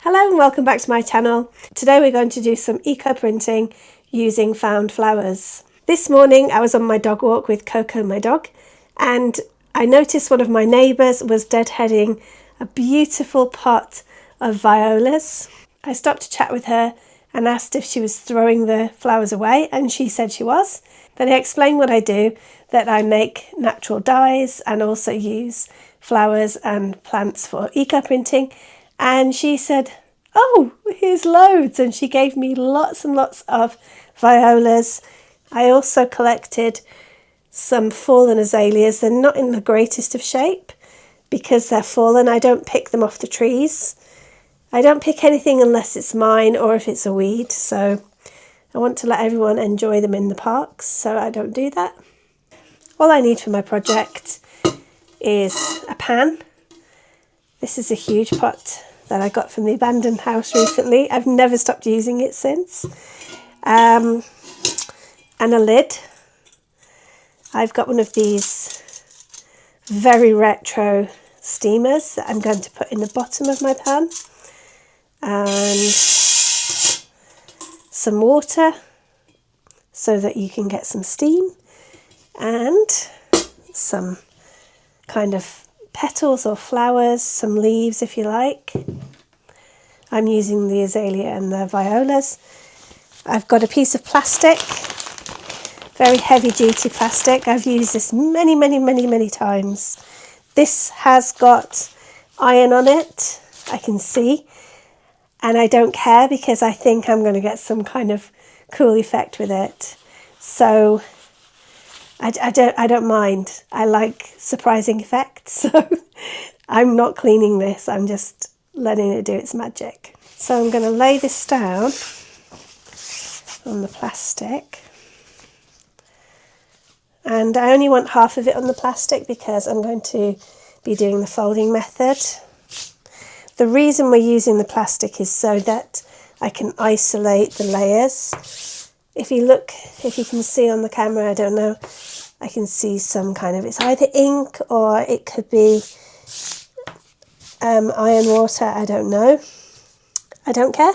Hello and welcome back to my channel. Today we're going to do some eco printing using found flowers. This morning I was on my dog walk with Coco, my dog, and I noticed one of my neighbours was deadheading a beautiful pot of violas. I stopped to chat with her and asked if she was throwing the flowers away, and she said she was. Then I explained what I do, that I make natural dyes and also use flowers and plants for eco printing. And she said, "Oh, here's loads." And she gave me lots and lots of violas. I also collected some fallen azaleas. They're not in the greatest of shape because they're fallen. I don't pick them off the trees. I don't pick anything unless it's mine or if it's a weed. So I want to let everyone enjoy them in the parks, so I don't do that. All I need for my project is a pan. This is a huge pot that I got from the abandoned house recently. I've never stopped using it since. And a lid. I've got one of these very retro steamers that I'm going to put in the bottom of my pan. And some water so that you can get some steam. And some kind of petals or flowers, some leaves if you like. I'm using the azalea and the violas. I've got a piece of plastic, very heavy duty plastic. I've used this many times. This has got iron on it, I can see, and I don't care because I think I'm going to get some kind of cool effect with it. So I don't mind. I like surprising effects, so I'm not cleaning this. I'm just letting it do its magic. So I'm going to lay this down on the plastic. And I only want half of it on the plastic because I'm going to be doing the folding method. The reason we're using the plastic is so that I can isolate the layers. If you can see on the camera, I don't know, I can see some kind of, it's either ink or it could be iron water, I don't know. I don't care.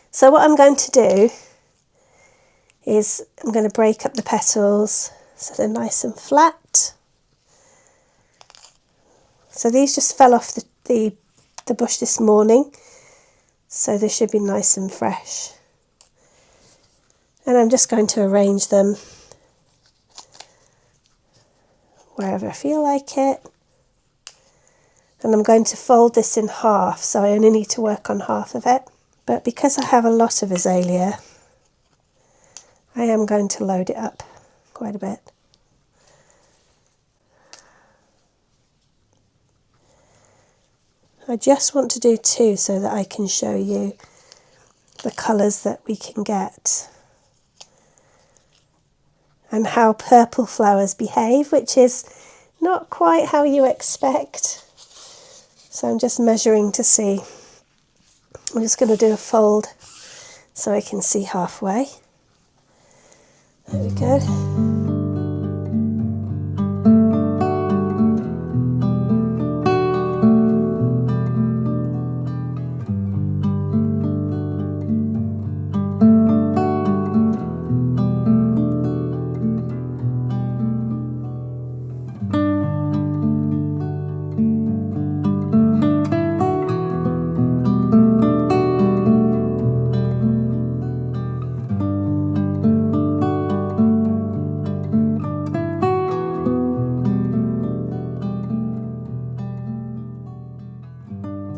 So what I'm going to do is I'm going to break up the petals so they're nice and flat. So these just fell off the bush this morning, so they should be nice and fresh. And I'm just going to arrange them wherever I feel like it. And I'm going to fold this in half, so I only need to work on half of it. But because I have a lot of azalea, I am going to load it up quite a bit. I just want to do two so that I can show you the colours that we can get and how purple flowers behave, which is not quite how you expect. So I'm just measuring to see. I'm just going to do a fold so I can see halfway. There we go.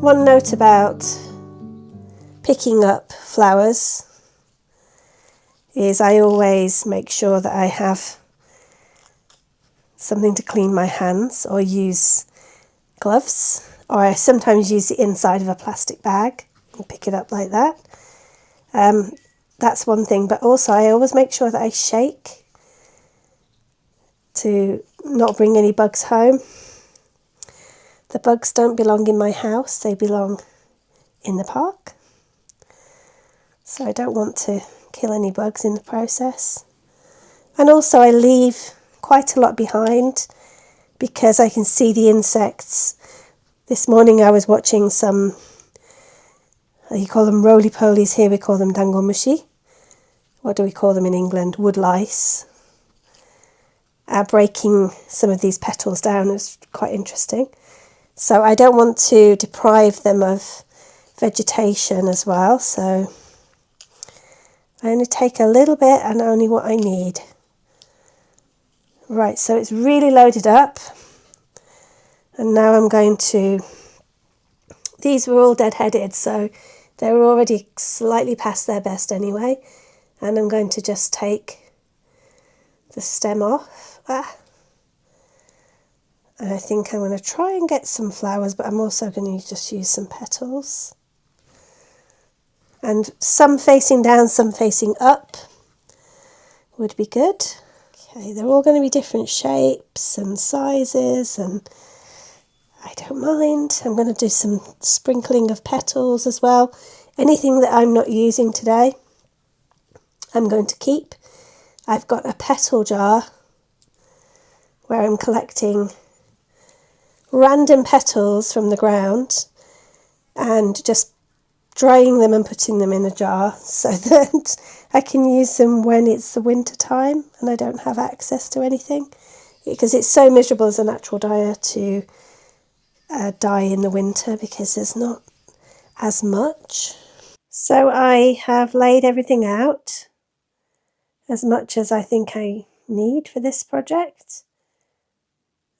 One note about picking up flowers is I always make sure that I have something to clean my hands or use gloves, or I sometimes use the inside of a plastic bag and pick it up like that. That's one thing, but also I always make sure that I shake to not bring any bugs home. The bugs don't belong in my house, they belong in the park. So I don't want to kill any bugs in the process. And also I leave quite a lot behind because I can see the insects. This morning I was watching some You call them roly-polies, here we call them danglemushi. What do we call them in England? Wood lice. Breaking some of these petals down is quite interesting. So I don't want to deprive them of vegetation as well, so I only take a little bit and only what I need. Right, so it's really loaded up, and now I'm going to, these were all dead-headed, so they were already slightly past their best anyway, and I'm going to just take the stem off. And I think I'm going to try and get some flowers, but I'm also going to just use some petals. And some facing down, some facing up would be good. Okay, they're all going to be different shapes and sizes, and I don't mind. I'm going to do some sprinkling of petals as well. Anything that I'm not using today, I'm going to keep. I've got a petal jar where I'm collecting random petals from the ground and just drying them and putting them in a jar so that I can use them when it's the winter time and I don't have access to anything, because it's so miserable as a natural dyer to dye in the winter because there's not as much. So I have laid everything out as much as I think I need for this project,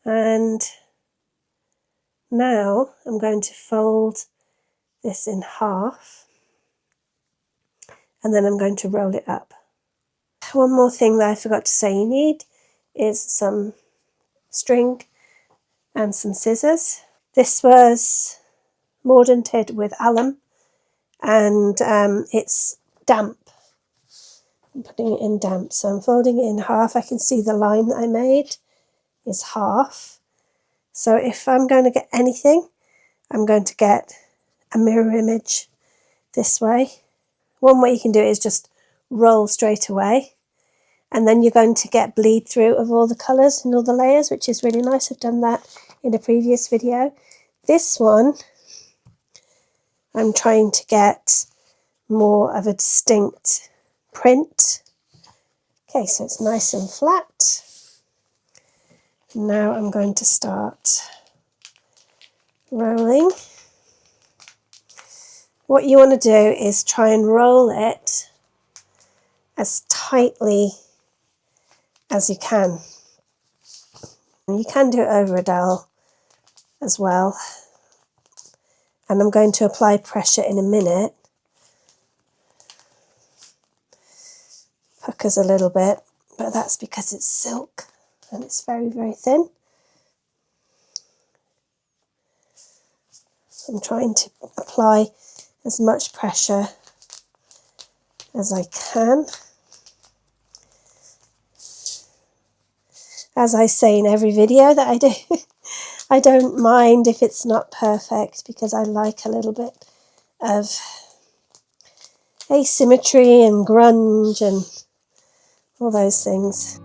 and now I'm going to fold this in half and then I'm going to roll it up. One more thing that I forgot to say you need is some string and some scissors. This was mordanted with alum and it's damp. I'm putting it in damp, so I'm folding it in half. I can see the line that I made is half. So if I'm going to get anything, I'm going to get a mirror image this way. One way you can do it is just roll straight away, and then you're going to get bleed through of all the colours and all the layers, which is really nice. I've done that in a previous video. This one, I'm trying to get more of a distinct print. Okay, so it's nice and flat. Now I'm going to start rolling. What you want to do is try and roll it as tightly as you can. You can do it over a dowel as well. And I'm going to apply pressure in a minute. Puckers a little bit, but that's because it's silk and it's very, very thin. I'm trying to apply as much pressure as I can. As I say in every video that I do, I don't mind if it's not perfect because I like a little bit of asymmetry and grunge and all those things.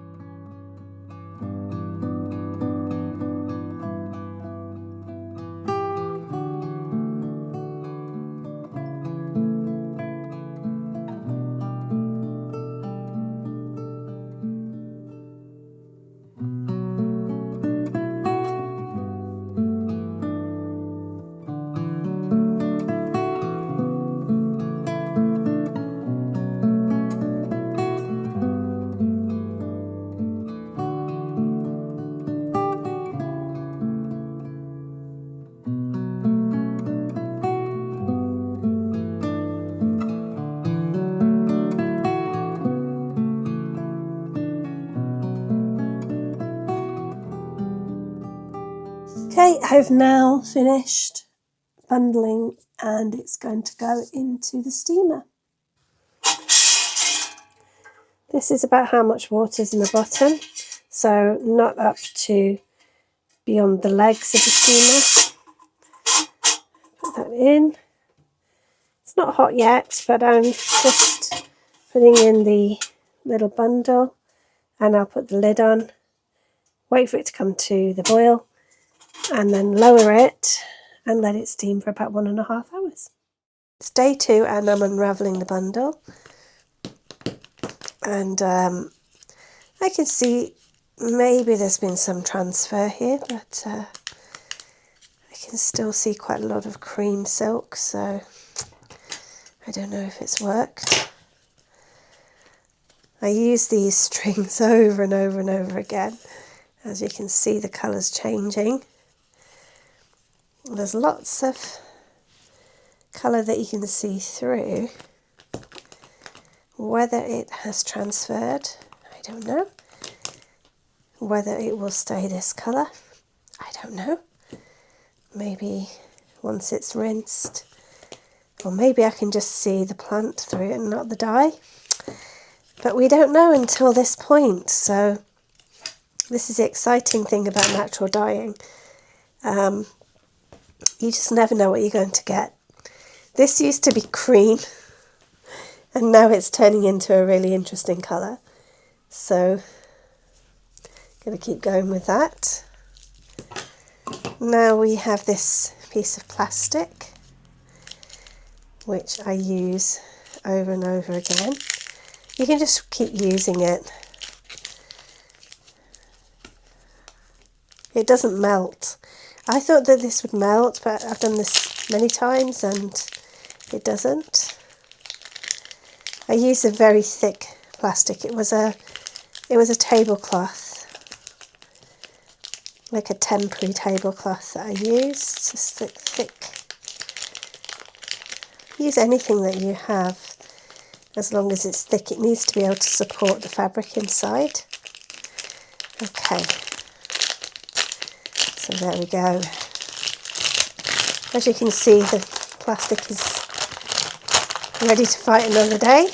Okay, I've now finished bundling and it's going to go into the steamer. This is about how much water is in the bottom, so not up to beyond the legs of the steamer. Put that in. It's not hot yet, but I'm just putting in the little bundle and I'll put the lid on, wait for it to come to the boil and then lower it and let it steam for about 1.5 hours. It's day 2 and I'm unravelling the bundle. And I can see maybe there's been some transfer here, but I can still see quite a lot of cream silk, so I don't know if it's worked. I use these strings over and over and over again. As you can see, the colour's changing. There's lots of colour that you can see through. Whether it has transferred, I don't know. Whether it will stay this colour, I don't know. Maybe once it's rinsed, or maybe I can just see the plant through it and not the dye. But we don't know until this point, so this is the exciting thing about natural dyeing. You just never know what you're going to get. This used to be cream, and now it's turning into a really interesting colour. So, I'm going to keep going with that. Now we have this piece of plastic, which I use over and over again. You can just keep using it. It doesn't melt. I thought that this would melt, but I've done this many times and it doesn't. I used a very thick plastic. It was a tablecloth, like a temporary tablecloth that I used. Just thick. Use anything that you have, as long as it's thick. It needs to be able to support the fabric inside. Okay, so there we go. As you can see, the plastic is ready to fight another day.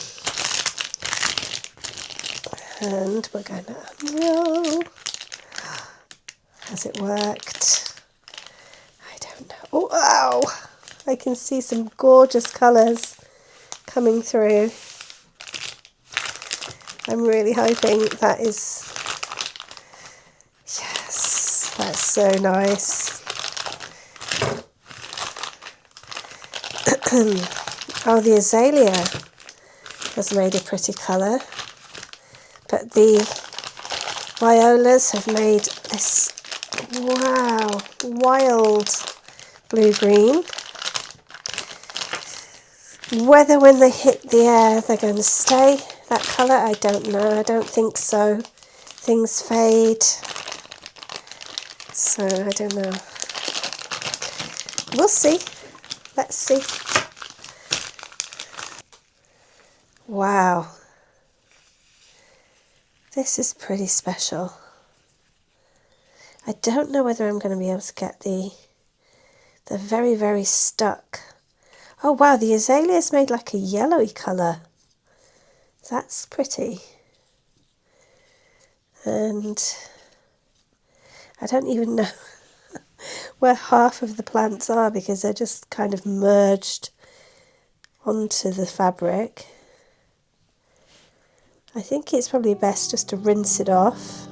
And we're going to unroll. Has it worked? I don't know. Oh, ow! I can see some gorgeous colours coming through. I'm really hoping that is... Yes, that's so nice. Oh, the azalea has made a pretty colour, but the violas have made this, wow, wild blue-green. Whether when they hit the air they're going to stay that colour, I don't know. I don't think so. Things fade, so I don't know. We'll see. Let's see. Wow. This is pretty special. I don't know whether I'm going to be able to get the very, very stuck. Oh wow, the azalea's made like a yellowy colour. That's pretty. And I don't even know where half of the plants are because they're just kind of merged onto the fabric. I think it's probably best just to rinse it off.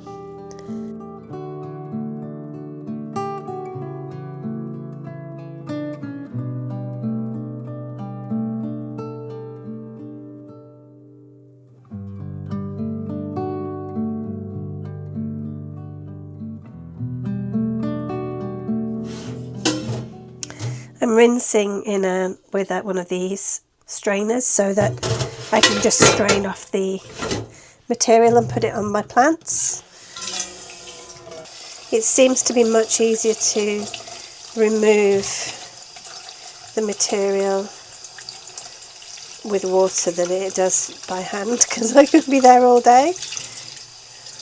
I'm rinsing with one of these strainers so that I can just strain off the material and put it on my plants. It seems to be much easier to remove the material with water than it does by hand, because I could be there all day.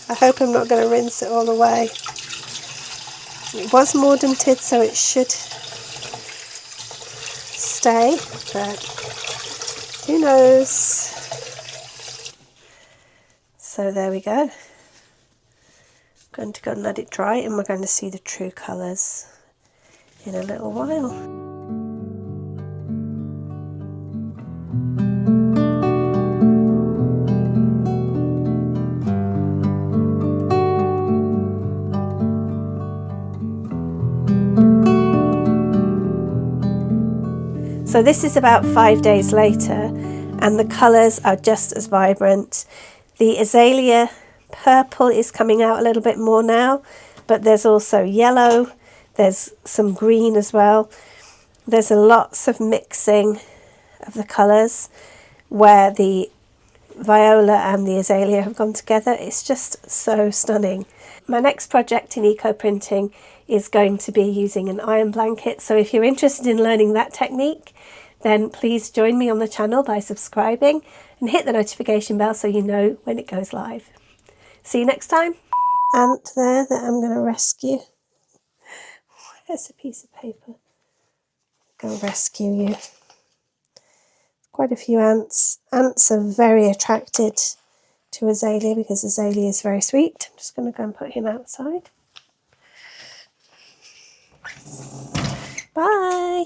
I hope I'm not going to rinse it all away. It was mordanted, so it should stay, but who knows. So there we go. I'm going to go and let it dry, and we're going to see the true colours in a little while. So this is about 5 days later, and the colours are just as vibrant. The azalea purple is coming out a little bit more now, but there's also yellow, there's some green as well. There's lots of mixing of the colours where the viola and the azalea have gone together. It's just so stunning. My next project in eco printing is going to be using an iron blanket, so if you're interested in learning that technique, then please join me on the channel by subscribing and hit the notification bell so you know when it goes live. See you next time. Ant there that I'm going to rescue. There's a piece of paper. Go rescue you. Quite a few ants. Ants are very attracted to azalea because azalea is very sweet. I'm just going to go and put him outside. Bye.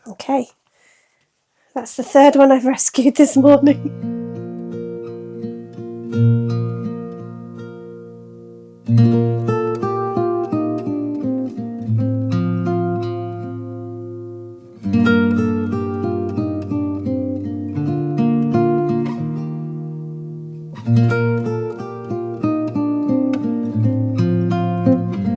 Okay, that's the third one I've rescued this morning.